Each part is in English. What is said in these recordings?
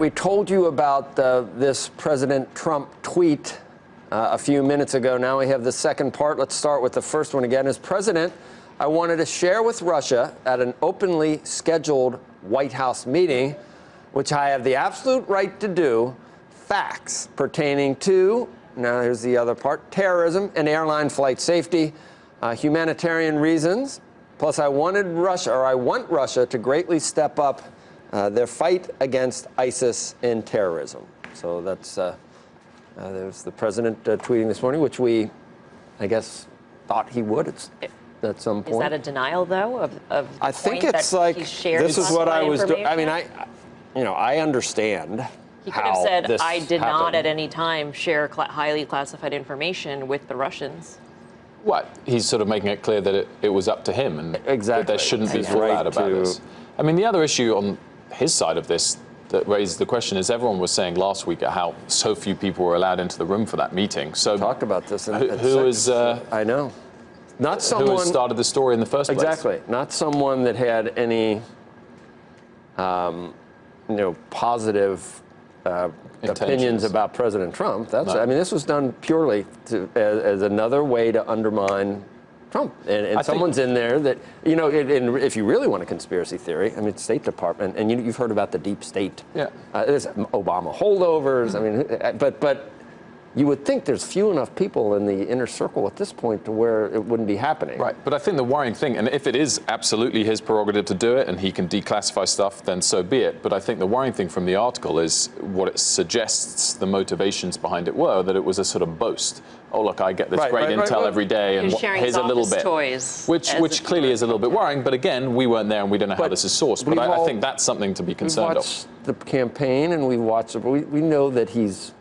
We told you about this President Trump tweet a few minutes ago. Now we have the second part. Let's start with the first one again. As president, I wanted to share with Russia at an openly scheduled White House meeting, which I have the absolute right to do, facts pertaining to, now here's the other part, terrorism and airline flight safety, humanitarian reasons. Plus, I want Russia to greatly step up their fight against ISIS and terrorism. So that's there's the president tweeting this morning, which we, I guess, thought he would at some point. Is that a denial, though, of I think it's like, this is what I was doing. I mean, I understand. He could have said, I did not at any time share highly classified information with the Russians. What? He's sort of making it clear that it was up to him and that there shouldn't be fallout about this. I mean, the other issue on his side of this that raised the question is everyone was saying last week how so few people were allowed into the room for that meeting. So talked about this. Who is? I know. Not someone who has started the story in the first place. Exactly. Not someone that had any, positive opinions about President Trump. That's. No. I mean, this was done purely as another way to undermine Trump. And someone's in there that, if you really want a conspiracy theory, I mean, State Department, and you've heard about the deep state. Yeah. There's Obama holdovers. Mm-hmm. I mean, but you would think there's few enough people in the inner circle at this point to where it wouldn't be happening. Right. But I think the worrying thing, and if it is absolutely his prerogative to do it and he can declassify stuff, then so be it. But I think the worrying thing from the article is what it suggests the motivations behind it were, that it was a sort of boast. Oh, look, I get this great intel every day, and here's a little bit. Toys which clearly is a little bit worrying. But again, we weren't there and we don't know how this is sourced. But I think that's something to be concerned of. We've watched the campaign and we've watched it. We know that he's,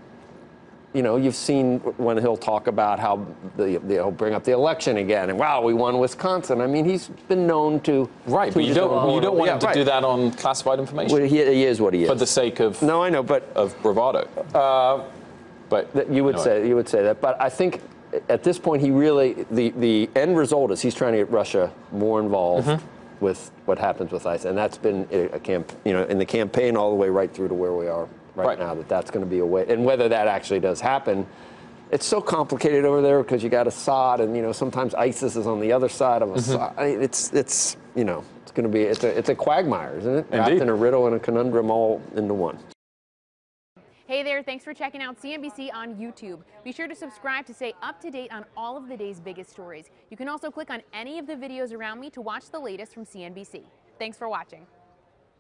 you've seen when he'll talk about how he'll bring up the election again, and wow, we won Wisconsin. I mean, he's been known to. Right, but you don't want him to do that on classified information. Well, he is what he is. For the sake of of bravado. But you would say that. But I think at this point, he really the end result is he's trying to get Russia more involved with what happens with ISIS, and that's been in the campaign all the way right through to where we are. Right now, that's going to be a way, and whether that actually does happen, it's so complicated over there because you got Assad, and sometimes ISIS is on the other side of Assad. I mean, it's going to be it's a quagmire, isn't it? Wrapped in a riddle and a conundrum all into one. Hey there, thanks for checking out CNBC on YouTube. Be sure to subscribe to stay up to date on all of the day's biggest stories. You can also click on any of the videos around me to watch the latest from CNBC. Thanks for watching.